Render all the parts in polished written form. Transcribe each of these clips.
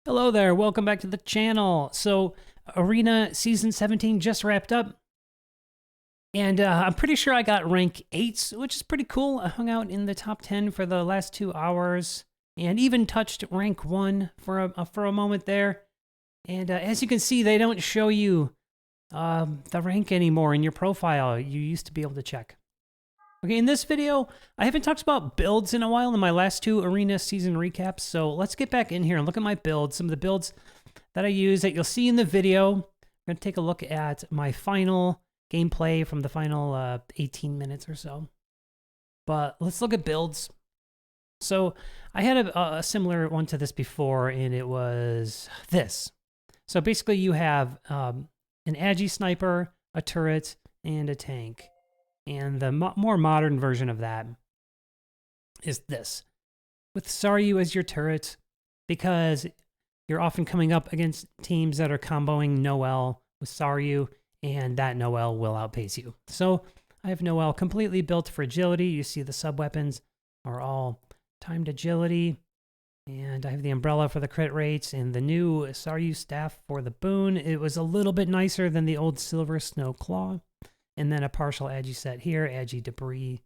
Hello there, welcome back to the channel. So, Arena Season 17 just wrapped up, and I'm pretty sure I got rank 8, which is pretty cool. I hung out in the top 10 for the last 2 hours, and even touched rank 1 for a moment there. And as you can see, they don't show you the rank anymore in your profile. You used to be able to check. Okay, in this video, I haven't talked about builds in a while in my last 2 Arena season recaps, so let's get back in here and look at my builds, some of the builds that I use that you'll see in the video. I'm going to take a look at my final gameplay from the final 18 minutes or so. But let's look at builds. So I had a similar one to this before, and it was this. So basically you have an Agi sniper, a turret, and a tank. And the more modern version of that is this, with Saryu as your turret, because you're often coming up against teams that are comboing Noel with Saryu, and that Noel will outpace you. So I have Noel completely built for agility. You see the sub-weapons are all timed agility, and I have the umbrella for the crit rates, and the new Saryu staff for the boon. It was a little bit nicer than the old Silver Snow Claw. And then a partial Agi set here, Agi debris.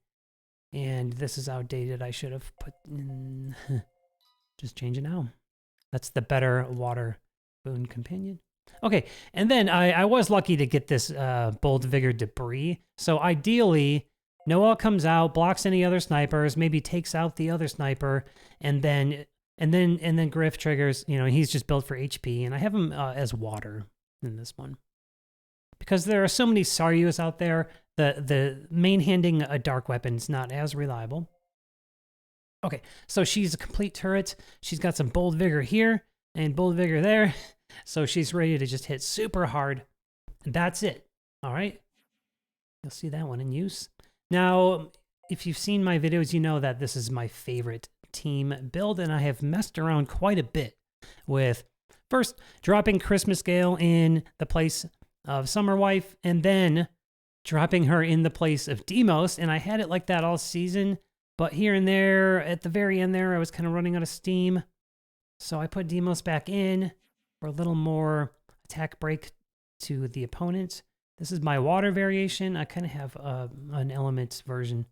And this is outdated. I should have put in... Just change it now. That's the better water boon companion. Okay, and then I was lucky to get this Bold Vigor debris. So ideally, Noel comes out, blocks any other snipers, maybe takes out the other sniper, and then Griff triggers. You know, he's just built for HP, and I have him as water in this one. Because there are so many Saryus out there, the main-handing a dark weapon is not as reliable. Okay, so she's a complete turret. She's got some Bold Vigor here and Bold Vigor there. So she's ready to just hit super hard. And that's it. All right? You'll see that one in use. Now, if you've seen my videos, you know that this is my favorite team build, and I have messed around quite a bit with first dropping Christmas Gale in the place of Summer Wife, and then dropping her in the place of Demos, and I had it like that all season, but here and there, at the very end there, I was kind of running out of steam, so I put Demos back in for a little more attack break to the opponent. This is my water variation. I kind of have an elements version,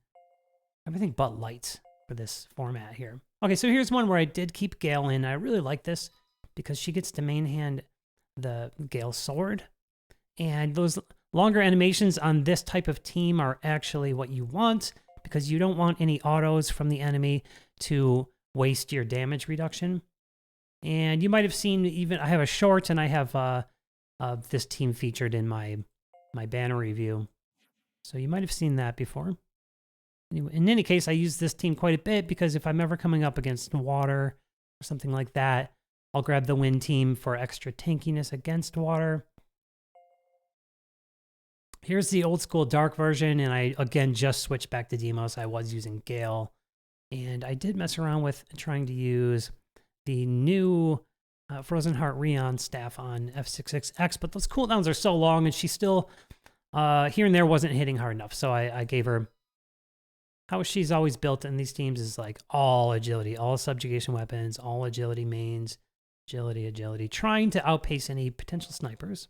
everything but lights for this format here. Okay, so here's one where I did keep Gale in. I really like this because she gets to main hand the Gale sword. And those longer animations on this type of team are actually what you want, because you don't want any autos from the enemy to waste your damage reduction. And you might have seen, even I have a short, and I have this team featured in my banner review. So you might have seen that before. Anyway, in any case, I use this team quite a bit, because if I'm ever coming up against water or something like that, I'll grab the wind team for extra tankiness against water. Here's the old school dark version, and I, again, just switched back to Demos. I was using Gale, and I did mess around with trying to use the new Frozen Heart Rion staff on F66X, but those cooldowns are so long, and she still, here and there, wasn't hitting hard enough, so I gave her, how she's always built in these teams is like all agility, all subjugation weapons, all agility mains, agility, trying to outpace any potential snipers.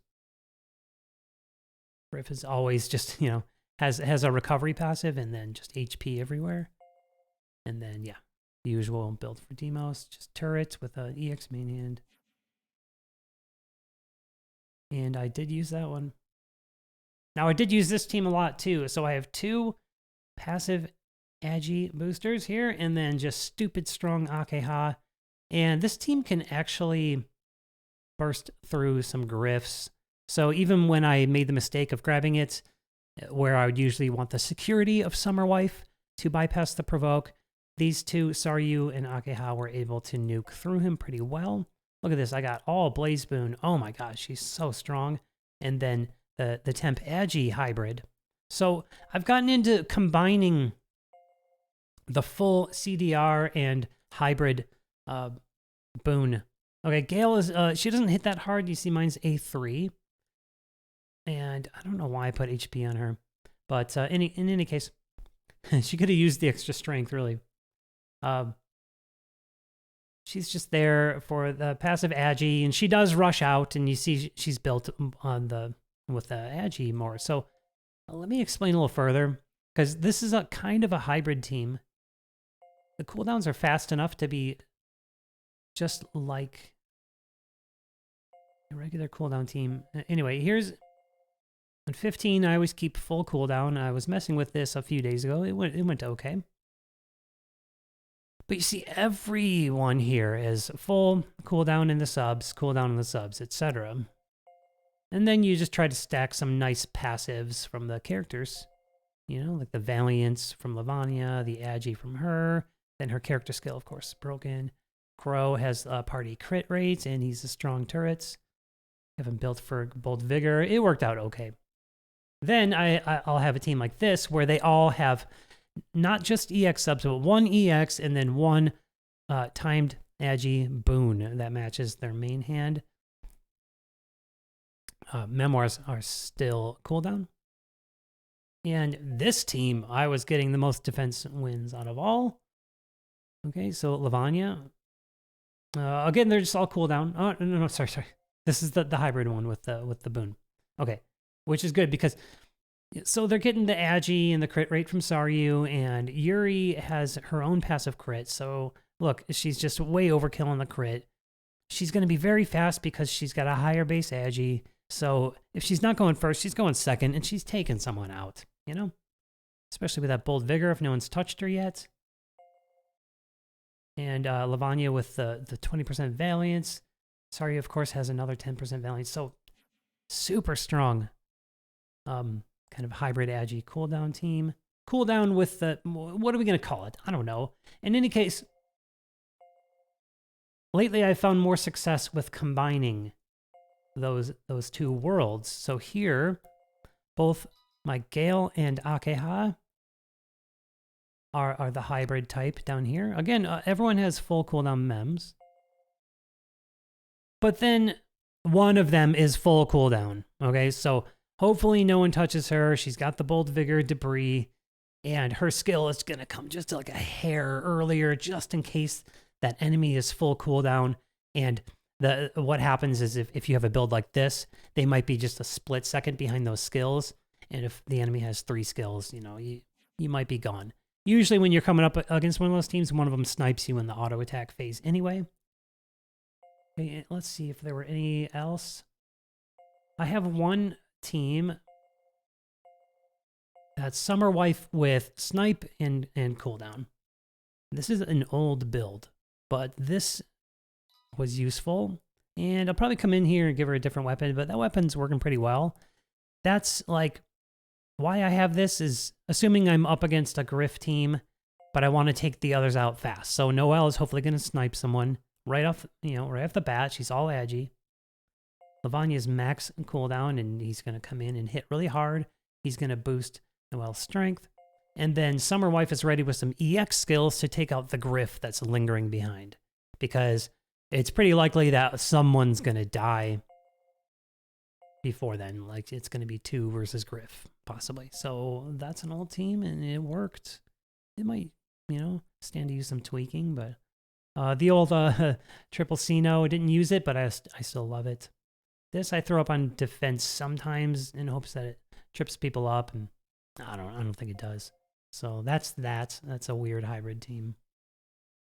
Griff is always just, you know, has a recovery passive and then just HP everywhere. And then, yeah, the usual build for Demos, just turrets with an EX main hand. And I did use that one. Now, I did use this team a lot, too. So I have 2 passive Agi boosters here, and then just stupid strong Akeha. And this team can actually burst through some Griffs. So even when I made the mistake of grabbing it, where I would usually want the security of Summer Wife to bypass the provoke, these 2, Saryu and Akeha, were able to nuke through him pretty well. Look at this. I got all Blaze Boon. Oh my gosh, she's so strong. And then the Temp Agi hybrid. So I've gotten into combining the full CDR and hybrid boon. Okay, Gale is, she doesn't hit that hard. You see mine's A3. And I don't know why I put HP on her. But in any case, she could have used the extra strength, really. She's just there for the passive agi, and she does rush out, and you see she's built on with the agi more. So let me explain a little further, because this is a kind of a hybrid team. The cooldowns are fast enough to be just like a regular cooldown team. Anyway, here's on 15. I always keep full cooldown. I was messing with this a few days ago. It went okay. But you see, everyone here is full cooldown in the subs, etc. And then you just try to stack some nice passives from the characters. You know, like the Valiance from Lavanya, the Agi from her. Then her character skill, of course, broken. Crow has party crit rates, and he's a strong turrets. I have him built for Bold Vigor. It worked out okay. Then I'll have a team like this where they all have not just EX subs, but one EX and then one timed Agi boon that matches their main hand. Memoirs are still cooldown. And this team, I was getting the most defense wins out of all. Okay, so Lavanya. Again, they're just all cooldown. Oh, no, sorry. This is the hybrid one with the boon. Okay, which is good because so they're getting the agi and the crit rate from Saryu, and Yuri has her own passive crit. So look, she's just way overkill on the crit. She's going to be very fast because she's got a higher base agi. So if she's not going first, she's going second, and she's taking someone out, you know? Especially with that Bold Vigor if no one's touched her yet. And Lavanya with the 20% Valiance. Saryu, of course, has another 10% Valiance. So super strong kind of hybrid agi cooldown team. Cooldown with the, what are we going to call it? I don't know. In any case, lately I've found more success with combining those two worlds. So here, both my Gale and Akeha are the hybrid type down here. Again, everyone has full cooldown mems. But then one of them is full cooldown. Okay, so hopefully no one touches her. She's got the Bold Vigor debris, and her skill is going to come just like a hair earlier, just in case that enemy is full cooldown. And what happens is if you have a build like this, they might be just a split second behind those skills. And if the enemy has 3 skills, you know, you might be gone. Usually when you're coming up against one of those teams, one of them snipes you in the auto attack phase anyway. Okay, let's see if there were any else. I have one team that's Summer Wife with snipe and cooldown. This is an old build, but this was useful. And I'll probably come in here and give her a different weapon, but that weapon's working pretty well. That's like why I have this is assuming I'm up against a Griff team, but I want to take the others out fast. So Noelle is hopefully going to snipe someone right off the bat. She's all agi. Lavanya's max cooldown, and he's going to come in and hit really hard. He's going to boost Noelle's strength. And then Summer Wife is ready with some EX skills to take out the Griff that's lingering behind. Because it's pretty likely that someone's going to die before then. Like, it's going to be 2 versus Griff, possibly. So that's an old team, and it worked. It might, stand to use some tweaking, but the old Triple Cino, I didn't use it, but I still love it. This I throw up on defense sometimes in hopes that it trips people up, and I don't think it does. So that's that. That's a weird hybrid team.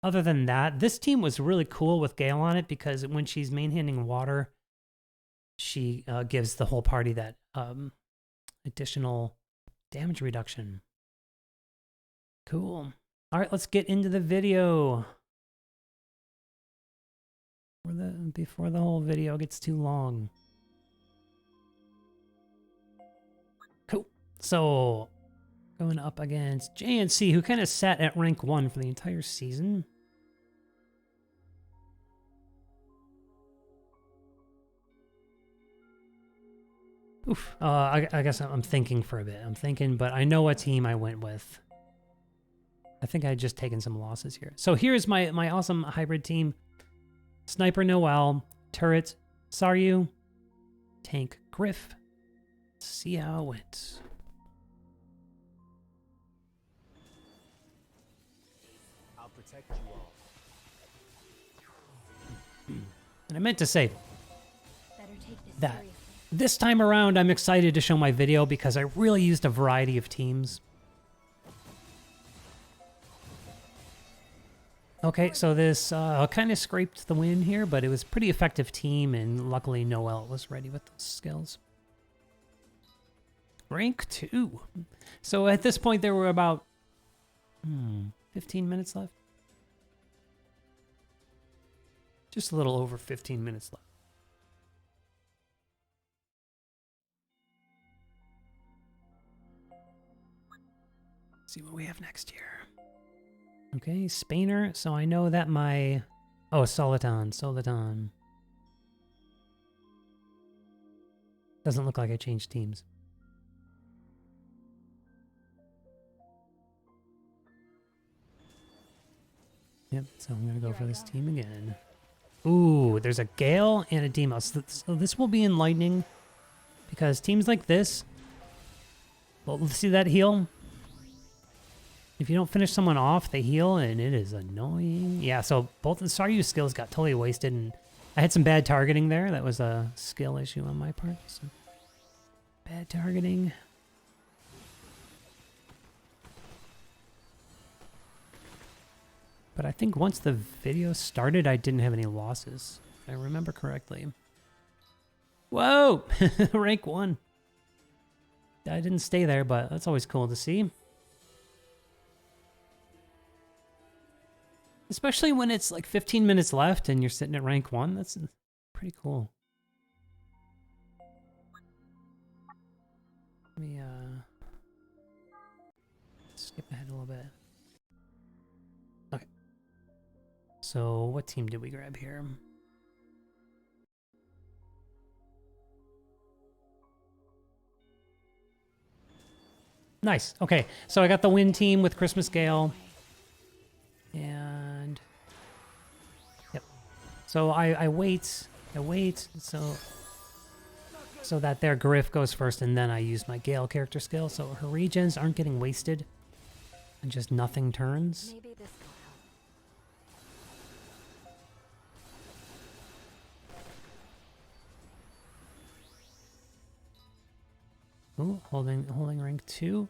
Other than that, this team was really cool with Gale on it because when she's main-handing water, she gives the whole party that additional damage reduction. Cool. All right, let's get into the video. Before the whole video gets too long. Cool. So, going up against JNC, who kind of sat at rank 1 for the entire season. Oof. I guess I'm thinking for a bit. But I know what team I went with. I think I just taken some losses here. So here's my awesome hybrid team. Sniper Noelle, turret Saryu, tank Griff. Let's see how it went. I'll protect you all. And I meant to say Better take this that seriously. this time around I'm excited to show my video because I really used a variety of teams. Okay, so this kind of scraped the win here, but it was a pretty effective team, and luckily Noel was ready with those skills. Rank 2. So at this point there were about 15 minutes left. Just a little over 15 minutes left. Let's see what we have next here. Okay, Spainer. So I know that my... Oh, Soliton. Doesn't look like I changed teams. Yep, so I'm going to go for this team again. Ooh, there's a Gale and a Demos. So this will be enlightening because teams like this... Well, see that heal? If you don't finish someone off, they heal, and it is annoying. Yeah, so both the Saryu skills got totally wasted, and I had some bad targeting there. That was a skill issue on my part. So bad targeting. But I think once the video started, I didn't have any losses, if I remember correctly. Whoa! Rank 1. I didn't stay there, but that's always cool to see. Especially when it's like 15 minutes left and you're sitting at rank 1. That's pretty cool. Let me skip ahead a little bit. Okay. So what team did we grab here? Nice. Okay. So I got the win team with Christmas Gale. And yep. So I wait so that their Griff goes first, and then I use my Gale character skill, so her regens aren't getting wasted, and just nothing turns. Maybe this will help. Ooh, holding rank 2.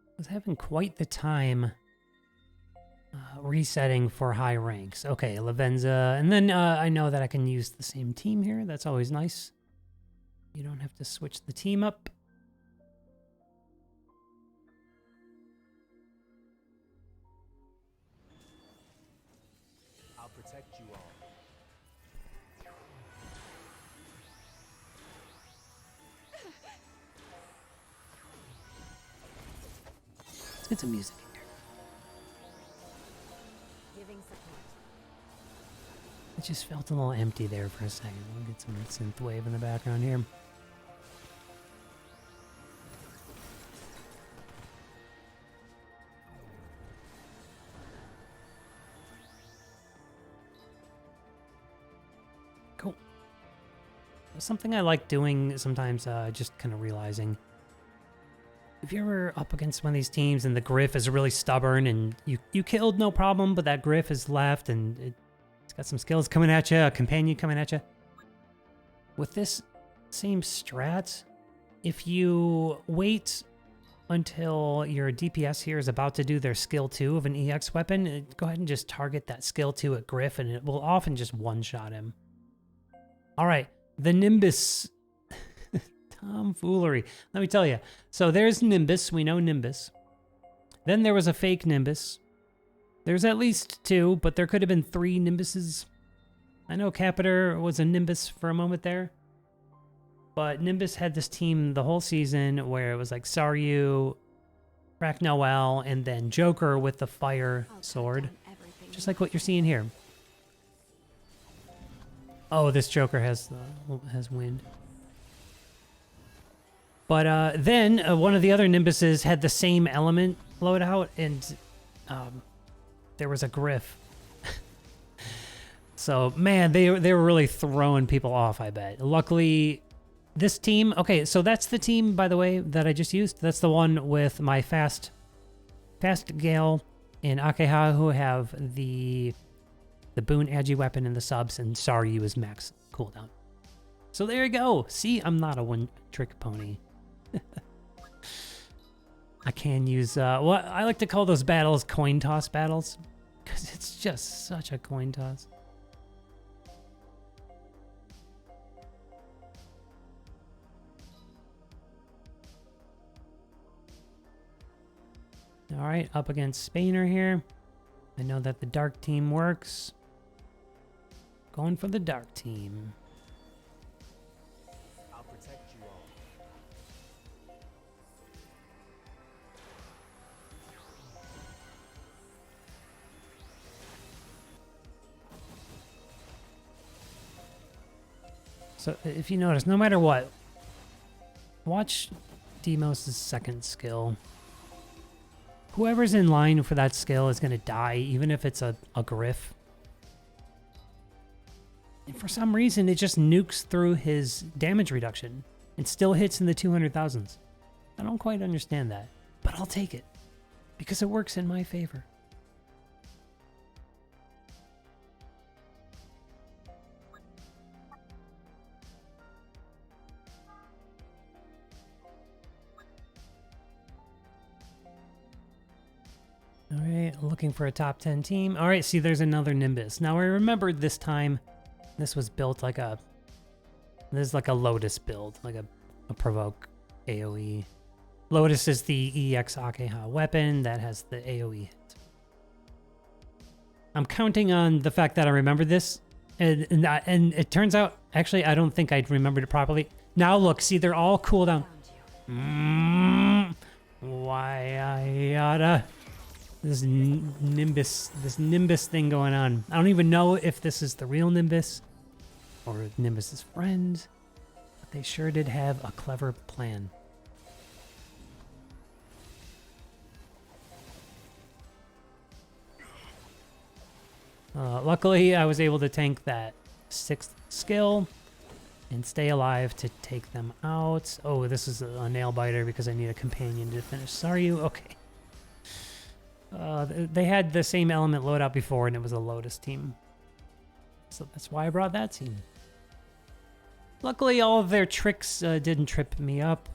I was having quite the time resetting for high ranks. Okay, Lavenza. And then I know that I can use the same team here. That's always nice. You don't have to switch the team up. I'll protect you all. Let's get some music in here. Giving support. It just felt a little empty there for a second. We'll get some synth wave in the background here. Cool. Something I like doing sometimes, just kind of realizing, if you're ever up against one of these teams and the Griff is really stubborn and you killed no problem, but that Griff is left and it's got some skills coming at you, a companion coming at you. With this same strat, if you wait until your DPS here is about to do their skill 2 of an EX weapon, go ahead and just target that skill 2 at Griff, and it will often just one-shot him. All right, the Nimbus. Tomfoolery. Let me tell you. So there's Nimbus. We know Nimbus. Then there was a fake Nimbus. There's at least 2, but there could have been 3 Nimbuses. I know Capator was a Nimbus for a moment there. But Nimbus had this team the whole season where it was like Saryu, Crack Noel, and then Joker with the fire sword. Just like what you're seeing here. Oh, this Joker has wind. But then one of the other Nimbuses had the same element loadout, and there was a Griff. So, man, they were really throwing people off, I bet. Luckily, this team... Okay, so that's the team, by the way, that I just used. That's the one with my Fast Gale and Akeha, who have the Boon Agi weapon and the subs, and Saryu is max cooldown. So there you go. See, I'm not a one-trick pony. I can use... what I like to call those battles coin toss battles, because it's just such a coin toss. All right, up against Spainer here. I know that the dark team works. Going for the dark team. I'll protect you all. So if you notice, no matter what, watch Demos' second skill. Whoever's in line for that skill is going to die, even if it's a Griff. And for some reason, it just nukes through his damage reduction and still hits in the 200,000s. I don't quite understand that, but I'll take it because it works in my favor. All right, looking for a top 10 team. All right, see, there's another Nimbus. Now, I remembered this time this was built like a... This is like a Lotus build, like a provoke AoE. Lotus is the EX Akeha weapon that has the AoE hit. I'm counting on the fact that I remember this, and it turns out, actually, I don't think I remembered it properly. Now, look, see, they're all cooldown. Why I oughta... This Nimbus thing going on. I don't even know if this is the real Nimbus or Nimbus's friend, but they sure did have a clever plan. Luckily, I was able to tank that 6th skill and stay alive to take them out. Oh, this is a nail biter because I need a companion to finish. Saryu, okay. They had the same element loadout before, and it was a Lotus team. So that's why I brought that team. Luckily, all of their tricks didn't trip me up.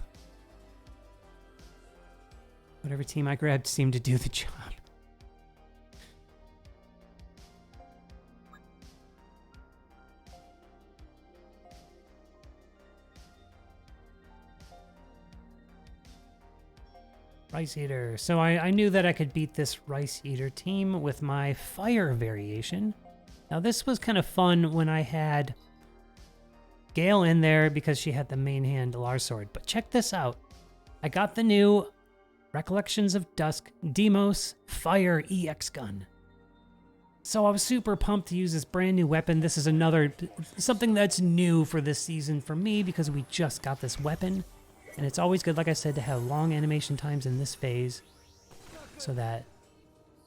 Whatever team I grabbed seemed to do the job. Rice Eater. So I knew that I could beat this Rice Eater team with my fire variation. Now this was kind of fun when I had Gale in there because she had the main hand Lars sword. But check this out. I got the new Recollections of Dusk Demos Fire EX gun. So I was super pumped to use this brand new weapon. This is something that's new for this season for me because we just got this weapon. And it's always good, like I said, to have long animation times in this phase so that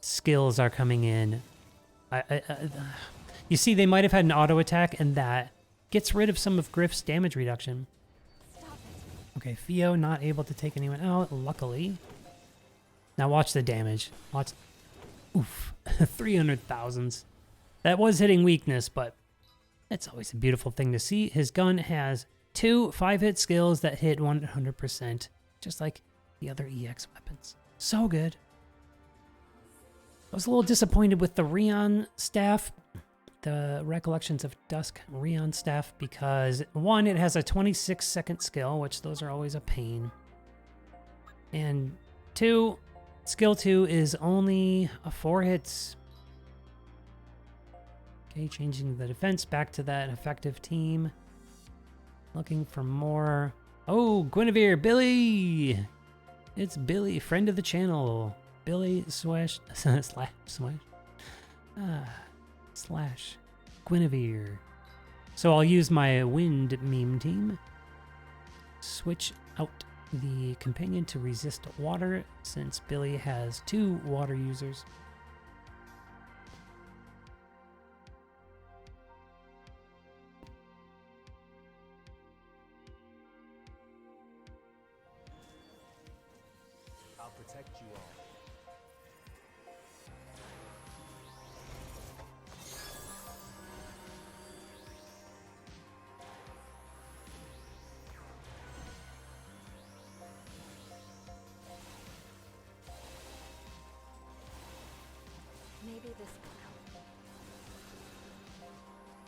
skills are coming in. You see, they might have had an auto attack, and that gets rid of some of Griff's damage reduction. Okay, Theo not able to take anyone out, luckily. Now watch the damage. Watch. Oof. 300,000s. That was hitting weakness, but that's always a beautiful thing to see. His gun has 2 5-hit skills that hit 100%, just like the other EX weapons. So good. I was a little disappointed with the Rion staff, the Recollections of Dusk Rion staff, because 1, it has a 26-second skill, which those are always a pain. And 2, skill 2 is only a 4 hits. Okay, changing the defense back to that effective team. Looking for more. Oh, Guinevere, Billy! It's Billy, friend of the channel. Billy slash Guinevere. So I'll use my wind meme team. Switch out the companion to resist water since Billy has 2 water users. protect you all. Maybe this will help.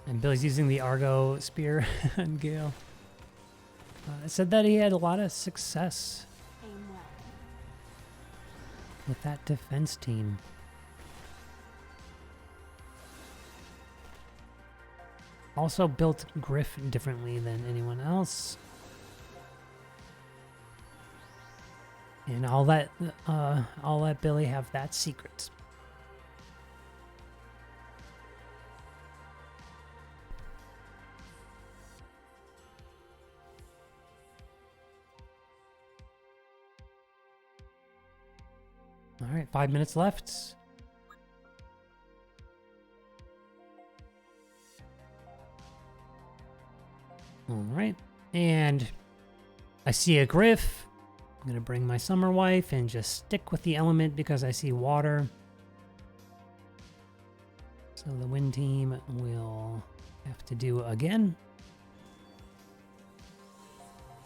And Billy's using the Argo spear on Gale. It said that he had a lot of success Aim well. with that defense team. Also built Griff differently than anyone else. And I'll let Billy have that secret. All right, 5 minutes left. All right, and I see a Griff. I'm gonna bring my Summer Wife and just stick with the element because I see water. So the wind team will have to do again.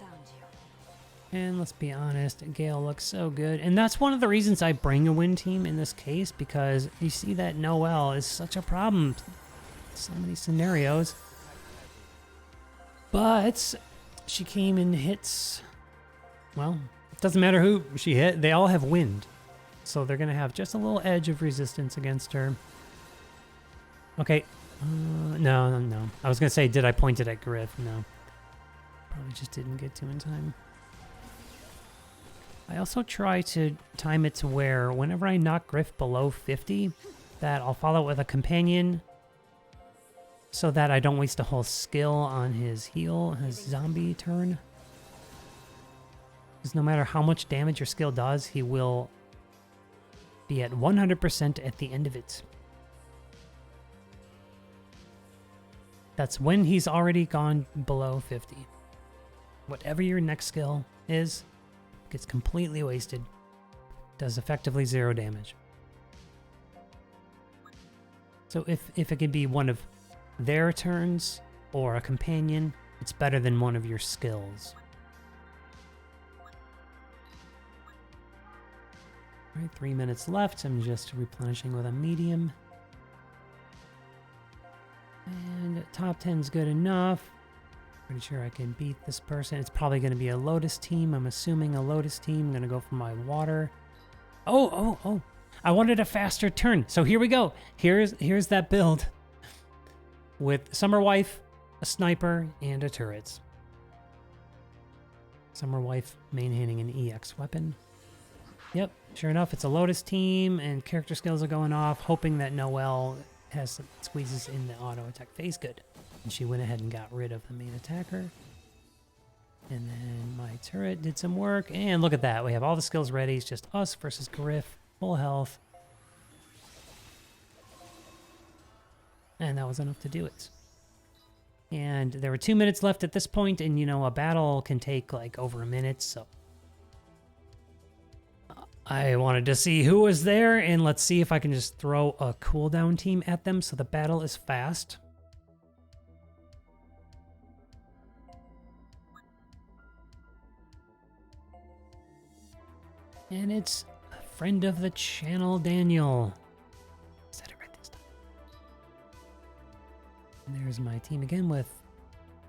Found you. And let's be honest, Gale looks so good. And that's one of the reasons I bring a win team in this case, because you see that Noelle is such a problem. So many scenarios. But she came and hits, well, it doesn't matter who she hit, they all have wind. So they're going to have just a little edge of resistance against her. Okay. No. I was going to say, did I point it at Griff? No. Probably just didn't get to in time. I also try to time it to where whenever I knock Griff below 50, that I'll follow it with a companion so that I don't waste a whole skill on his heal, his zombie turn. Because no matter how much damage your skill does, he will be at 100% at the end of it. That's when he's already gone below 50. Whatever your next skill is, gets completely wasted. Does effectively 0 damage. So if it could be one of their turns or a companion, it's better than one of your skills. All right, 3 minutes left. I'm just replenishing with a medium. And top 10's good enough. Pretty sure I can beat this person. It's probably going to be a Lotus team. I'm assuming a Lotus team. I'm going to go for my water. Oh. I wanted a faster turn. So here we go. Here's that build. With Summer Wife, a sniper, and a turret. Summer Wife main-handing an EX weapon. Yep, sure enough, it's a Lotus team, and character skills are going off, hoping that Noelle has some squeezes in the auto attack phase. Good. And she went ahead and got rid of the main attacker. And then my turret did some work, and look at that. We have all the skills ready. It's just us versus Griff, full health. And that was enough to do it. And there were 2 minutes left at this point, and you know, a battle can take like over a minute, so I wanted to see who was there, and let's see if I can just throw a cooldown team at them so the battle is fast. And it's a friend of the channel, Daniel. Said it right this time. And there's my team again with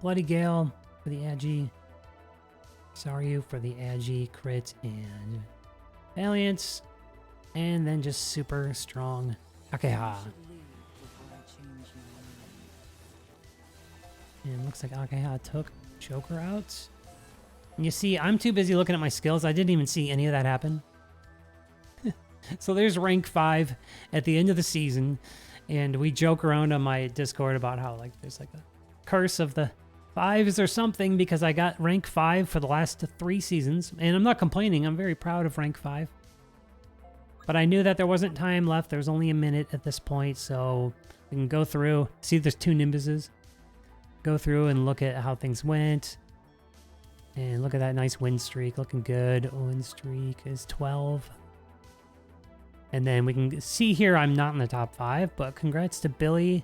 Bloody Gale for the Agi, Saryu for the Agi, Crit, and Valiance, and then just super strong Akeha. And looks like Akeha took Joker out. And you see, I'm too busy looking at my skills. I didn't even see any of that happen. So there's rank 5 at the end of the season, and we joke around on my Discord about how like there's like a curse of the 5s or something because I got rank 5 for the last 3 seasons, and I'm not complaining. I'm very proud of rank 5. But I knew that there wasn't time left. There's only a minute at this point, so we can go through. See, there's 2 Nimbuses. Go through and look at how things went. And look at that nice win streak, looking good. Win streak is 12. And then we can see here I'm not in the top 5, but congrats to Billy,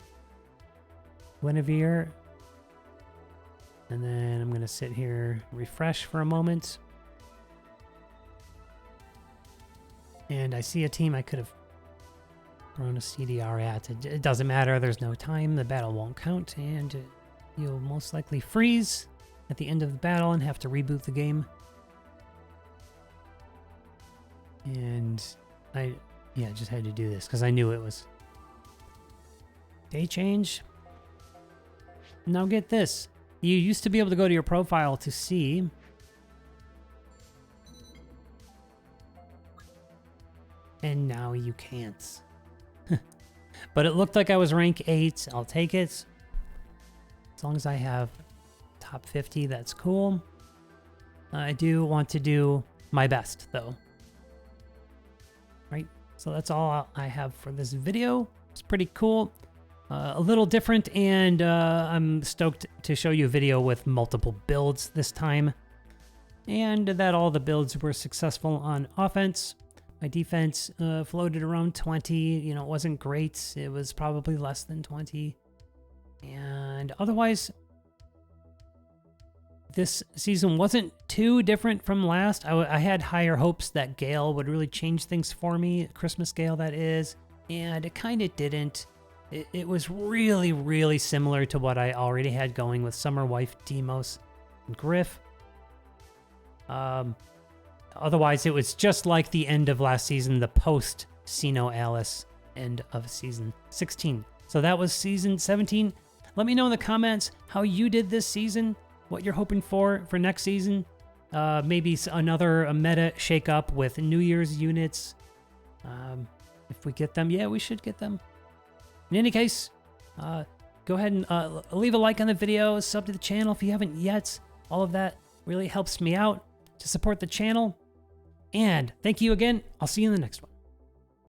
Guinevere. And then I'm going to sit here, refresh for a moment. And I see a team I could have thrown a CDR at. It doesn't matter. There's no time. The battle won't count. And you'll most likely freeze at the end of the battle and have to reboot the game. And I just had to do this because I knew it was day change. Now get this. You used to be able to go to your profile to see and now you can't. But it looked like I was rank 8. I'll take it. As long as I have top 50, that's cool. I do want to do my best, though. Right? So that's all I have for this video. It's pretty cool. A little different, and I'm stoked to show you a video with multiple builds this time. And that all the builds were successful on offense. My defense floated around 20. You know, it wasn't great. It was probably less than 20. And otherwise, this season wasn't too different from last. I had higher hopes that Gale would really change things for me. Christmas Gale, that is. And it kind of didn't. It was really, really similar to what I already had going with Summer Wife, Demos, and Griff. Otherwise, it was just like the end of last season, the post-Sino Alice end of season 16. So that was season 17. Let me know in the comments how you did this season, what you're hoping for next season. Maybe another meta shake-up with New Year's units. If we get them, yeah, we should get them. In any case, go ahead and leave a like on the video, sub to the channel if you haven't yet. All of that really helps me out to support the channel. And thank you again. I'll see you in the next one.